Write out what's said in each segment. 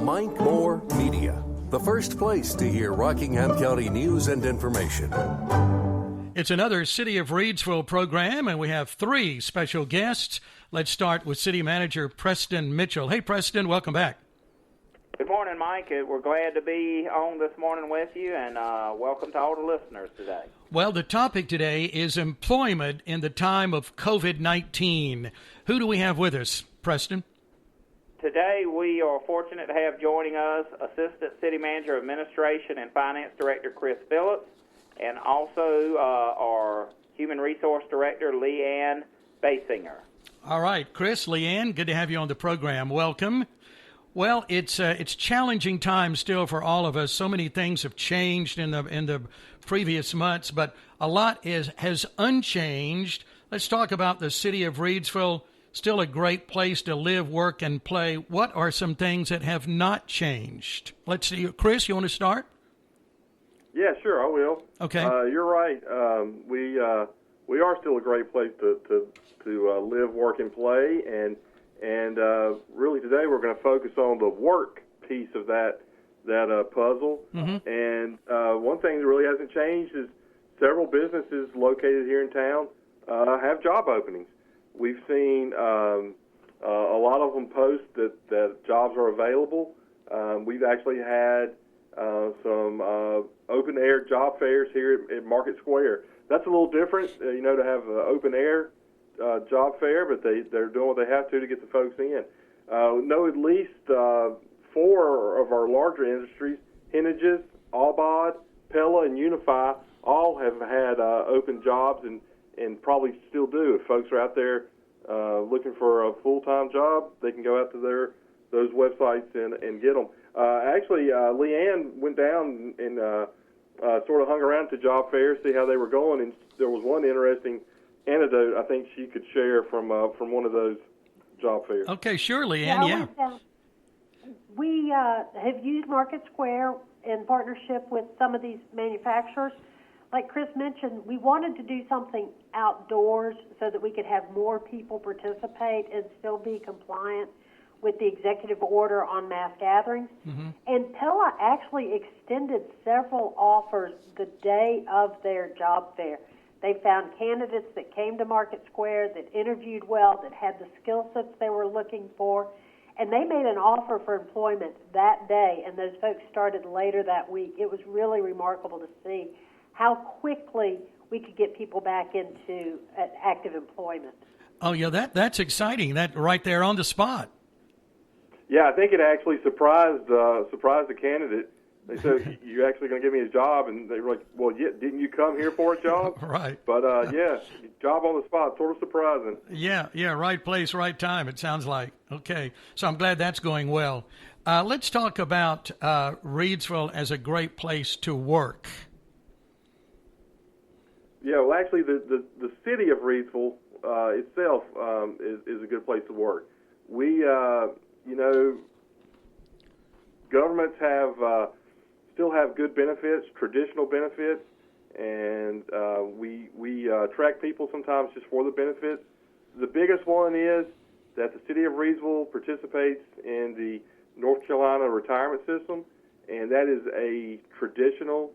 Mike Moore Media, the first place to hear Rockingham County news and information. It's another City of Reidsville program, and we have three special guests. Let's start with City Manager Preston Mitchell. Hey, Preston, welcome back. Good morning, Mike. We're glad to be on this morning with you, and welcome to all the listeners today. Well, the topic today is employment in the time of COVID-19. Who do we have with us, Preston? Today, we are fortunate to have joining us Assistant City Manager of Administration and Finance Director Chris Phillips, and also our Human Resource Director Leanne Basinger. All right, Chris, Leanne, good to have you on the program. Welcome. Well, it's challenging times still for all of us. So many things have changed in the previous months, but a lot has unchanged. Let's talk about the City of Reidsville. Still a great place to live, work, and play. What are some things that have not changed? Let's see. Chris, you want to start? Yeah, sure, I will. Okay. You're right. We are still a great place to live, work, and play, and really today we're going to focus on the work piece of that puzzle. Mm-hmm. And one thing that really hasn't changed is several businesses located here in town have job openings. We've seen a lot of them post that jobs are available. We've actually had some open-air job fairs here at Market Square. That's a little different, to have an open-air job fair, but they're doing what they have to get the folks in. Know at least 4 of our larger industries, Hennages, Albod, Pella, and Unify, all have had open jobs and probably still do. If folks are out there looking for a full-time job, they can go out to those websites and get them. Actually, Leanne went down and sort of hung around to job fairs, see how they were going, and there was one interesting anecdote I think she could share from one of those job fairs. Okay, sure, Leanne, yeah. We have used Market Square in partnership with some of these manufacturers. Like Chris mentioned, we wanted to do something outdoors so that we could have more people participate and still be compliant with the executive order on mass gatherings. Mm-hmm. And Pella actually extended several offers the day of their job fair. They found candidates that came to Market Square, that interviewed well, that had the skill sets they were looking for, and they made an offer for employment that day, and those folks started later that week. It was really remarkable to see how quickly we could get people back into active employment. Oh, yeah, that's exciting. That right there on the spot. Yeah, I think it actually surprised the candidate. They said, "You actually going to give me a job?" And they were like, "Well, yeah, didn't you come here for a job?" Right. But yeah, job on the spot, sort of surprising. Yeah, right place, right time. It sounds like. Okay, so I'm glad that's going well. Let's talk about Reidsville as a great place to work. Yeah, well, actually, the city of Reidsville itself is a good place to work. We, governments still have good benefits, traditional benefits, and we attract people sometimes just for the benefits. The biggest one is that the city of Reidsville participates in the North Carolina retirement system, and that is a traditional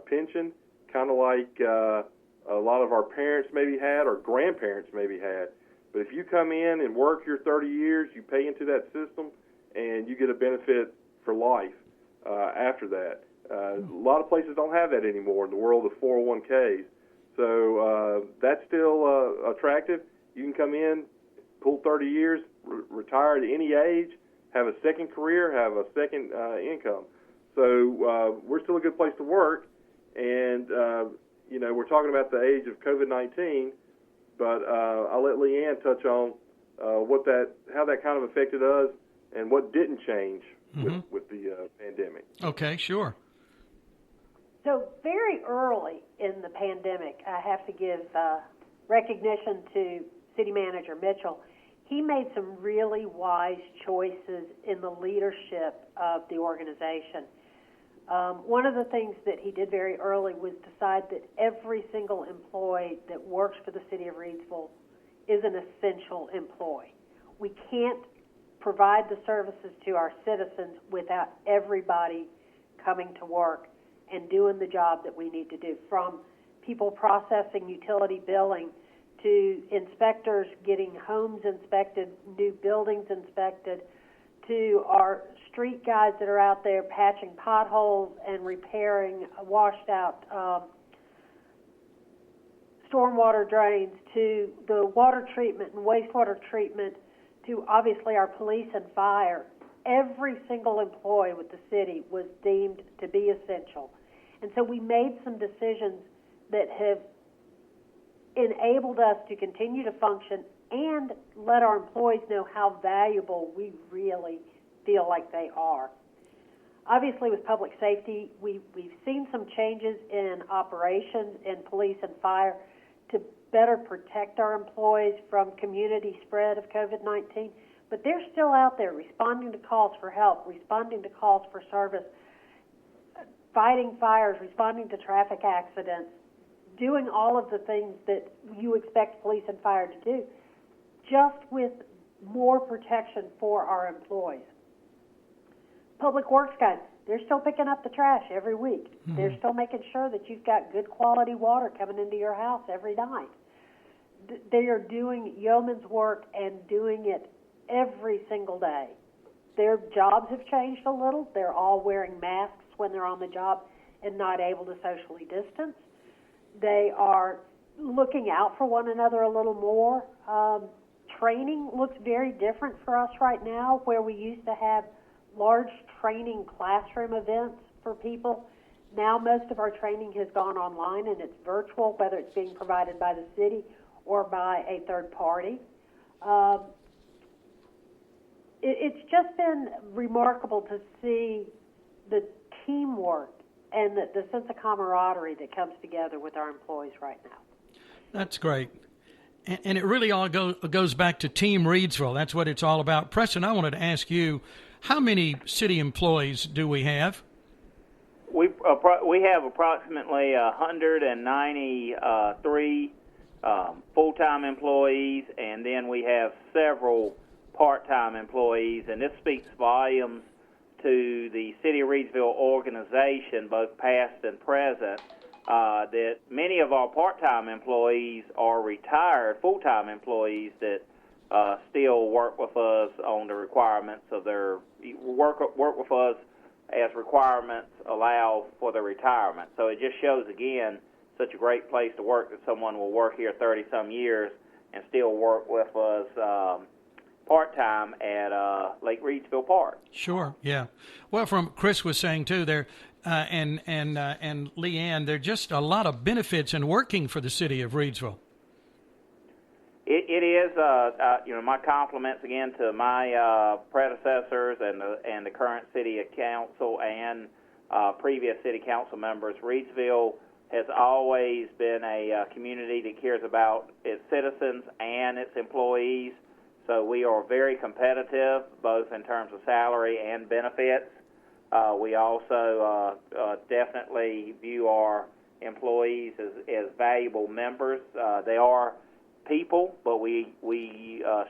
pension, kind of like a lot of our parents maybe had or grandparents maybe had. But if you come in and work your 30 years, you pay into that system, and you get a benefit for life after that. A lot of places don't have that anymore in the world of 401ks. So that's still attractive. You can come in, pull 30 years, retire at any age, have a second career, have a second income. So we're still a good place to work. And, we're talking about the age of COVID-19, but I'll let Leanne touch on how that kind of affected us and what didn't change with the pandemic. Okay, sure. So very early in the pandemic, I have to give recognition to City Manager Mitchell. He made some really wise choices in the leadership of the organization. One of the things that he did very early was decide that every single employee that works for the city of Reidsville is an essential employee. We can't provide the services to our citizens without everybody coming to work and doing the job that we need to do, from people processing utility billing to inspectors getting homes inspected, new buildings inspected, to our street guys that are out there patching potholes and repairing washed out stormwater drains, to the water treatment and wastewater treatment, to obviously our police and fire. Every single employee with the city was deemed to be essential. And so we made some decisions that have enabled us to continue to function and let our employees know how valuable we really feel like they are. Obviously, with public safety, we've seen some changes in operations in police and fire to better protect our employees from community spread of COVID-19, but they're still out there responding to calls for help, responding to calls for service, fighting fires, responding to traffic accidents, doing all of the things that you expect police and fire to do, just with more protection for our employees. Public Works guys, they're still picking up the trash every week. Mm-hmm. They're still making sure that you've got good quality water coming into your house every night. They are doing yeoman's work and doing it every single day. Their jobs have changed a little. They're all wearing masks when they're on the job and not able to socially distance. They are looking out for one another a little more. Training looks very different for us right now, where we used to have large training classroom events for people. Now most of our training has gone online and it's virtual, whether it's being provided by the city or by a third party. It's just been remarkable to see the teamwork and the sense of camaraderie that comes together with our employees right now. That's great. And it really all goes back to Team Reidsville. That's what it's all about. Preston, I wanted to ask you, how many city employees do we have? We have approximately 193 full-time employees, and then we have several part-time employees, and this speaks volumes to the City of Reidsville organization, both past and present, that many of our part-time employees are retired full-time employees that still work with us on the requirements of their work with us as requirements allow for their retirement. So it just shows again such a great place to work that someone will work here 30-some years and still work with us part-time at Lake Reidsville Park. Sure, yeah. Well, from Chris was saying too, there and Leanne, there are just a lot of benefits in working for the city of Reidsville. It is, my compliments again to my predecessors and the current city council and previous city council members. Reidsville has always been a community that cares about its citizens and its employees. So we are very competitive, both in terms of salary and benefits. We also definitely view our employees as valuable members. They are people, but we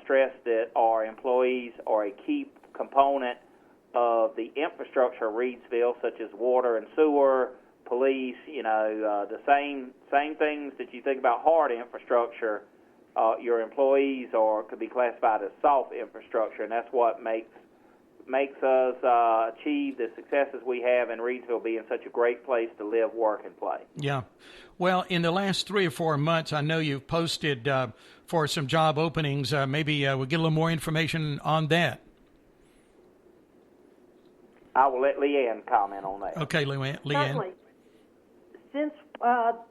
stress that our employees are a key component of the infrastructure of Reidsville, such as water and sewer, police. The same things that you think about hard infrastructure. Your employees could be classified as soft infrastructure, and that's what makes us achieve the successes we have in Reidsville being such a great place to live, work, and play. Yeah. Well, in the last 3 or 4 months, I know you've posted for some job openings. Maybe we'll get a little more information on that. I will let Leanne comment on that. Okay, Leanne. Certainly. Since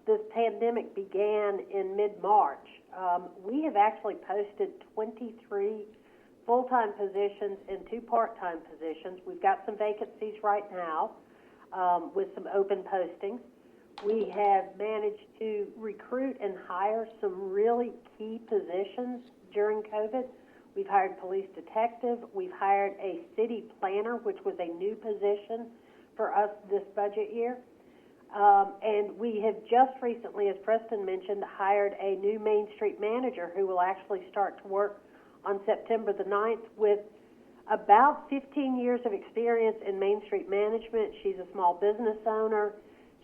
this pandemic began in mid-March, we have actually posted 23 full-time positions and 2 part-time positions. We've got some vacancies right now with some open postings. We have managed to recruit and hire some really key positions during COVID. We've hired police detective. We've hired a city planner, which was a new position for us this budget year. And we have just recently, as Preston mentioned, hired a new Main Street manager who will actually start to work on September the 9th with about 15 years of experience in Main Street management. She's a small business owner.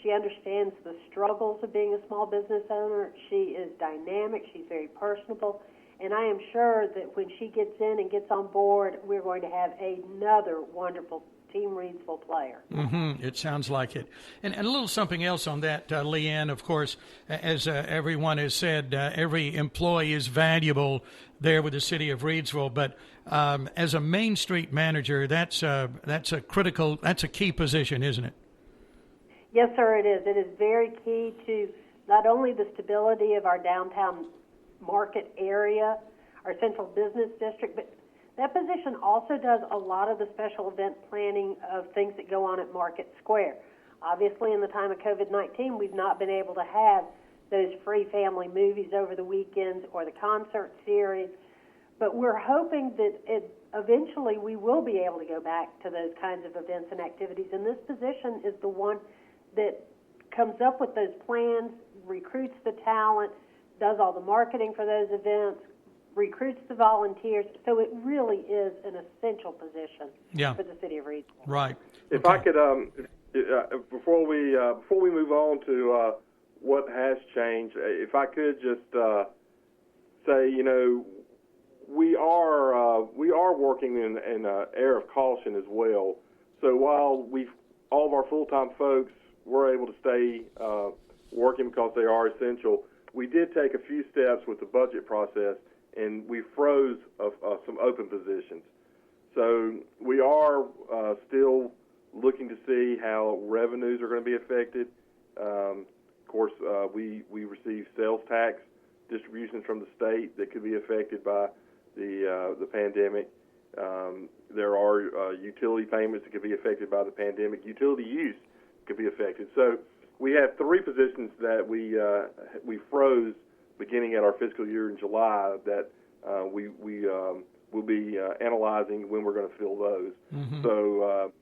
She understands the struggles of being a small business owner. She is dynamic. She's very personable. And I am sure that when she gets in and gets on board, we're going to have another wonderful Team Reidsville player. Mm-hmm. It sounds like it. And a little something else on that, Leanne, of course, as everyone has said, every employee is valuable there with the city of Reidsville. But as a Main Street manager, that's a key position, isn't it? Yes, sir, it is. It is very key to not only the stability of our downtown market area, our central business district, but that position also does a lot of the special event planning of things that go on at Market Square. Obviously, in the time of COVID-19, we've not been able to have those free family movies over the weekends or the concert series, but we're hoping that eventually we will be able to go back to those kinds of events and activities, and this position is the one that comes up with those plans, recruits the talent, does all the marketing for those events, recruits the volunteers. So it really is an essential position for the city of Reidsville. Right. If I could, before we move on to what has changed, if I could just say, we are working in an air of caution as well. So while all of our full-time folks were able to stay working because they are essential, we did take a few steps with the budget process, and we froze some open positions. So we are still looking to see how revenues are going to be affected. Of course, we receive sales tax distributions from the state that could be affected by the pandemic. There are utility payments that could be affected by the pandemic. Utility use could be affected. So we have three positions that we froze beginning at our fiscal year in July that we will be analyzing when we're going to fill those. Mm-hmm. So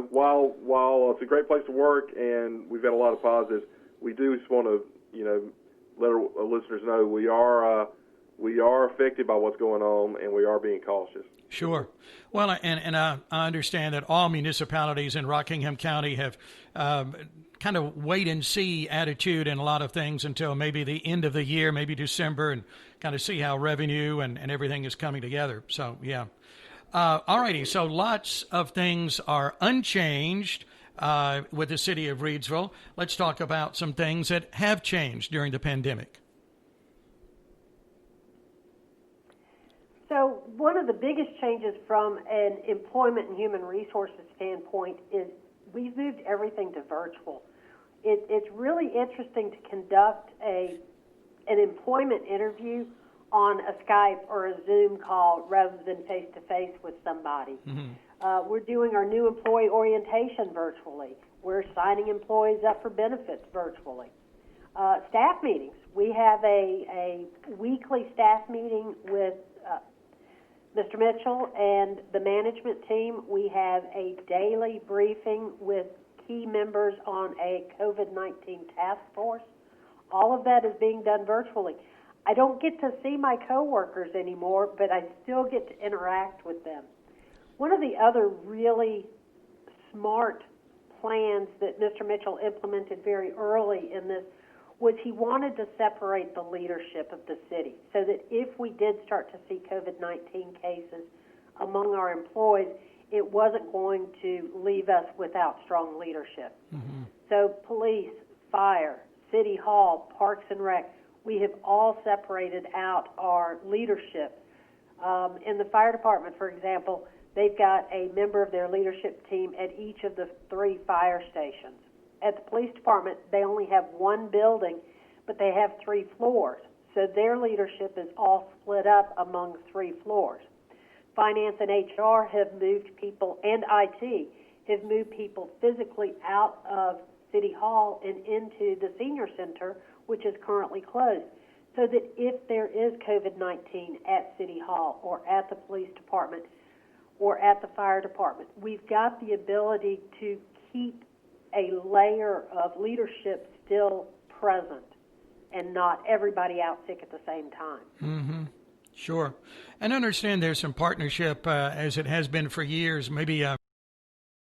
while it's a great place to work and we've got a lot of positives, we do just want to let our listeners know we are affected by what's going on, and we are being cautious. Sure. Well, and I understand that all municipalities in Rockingham County have kind of wait-and-see attitude in a lot of things until maybe the end of the year, maybe December, and kind of see how revenue and everything is coming together. So, yeah. All righty. So lots of things are unchanged with the city of Reidsville. Let's talk about some things that have changed during the pandemic. So one of the biggest changes from an employment and human resources standpoint is we've moved everything to virtual. It's really interesting to conduct an employment interview on a Skype or a Zoom call rather than face-to-face with somebody. Mm-hmm. We're doing our new employee orientation virtually. We're signing employees up for benefits virtually. Staff meetings. We have a weekly staff meeting with Mr. Mitchell and the management team. We have a daily briefing with key members on a COVID-19 task force. All of that is being done virtually. I don't get to see my coworkers anymore, but I still get to interact with them. One of the other really smart plans that Mr. Mitchell implemented very early in this was he wanted to separate the leadership of the city so that if we did start to see COVID-19 cases among our employees, it wasn't going to leave us without strong leadership. Mm-hmm. So police, fire, city hall, parks and rec, we have all separated out our leadership. In the fire department, for example, they've got a member of their leadership team at each of the 3 fire stations. At the police department, they only have 1 building, but they have 3 floors. So their leadership is all split up among 3 floors. Finance and HR have moved people, and IT have moved people physically out of City Hall and into the senior center, which is currently closed. So that if there is COVID-19 at City Hall or at the police department or at the fire department, we've got the ability to keep a layer of leadership still present and not everybody out sick at the same time. Mm-hmm. Sure. And understand there's some partnership, as it has been for years, maybe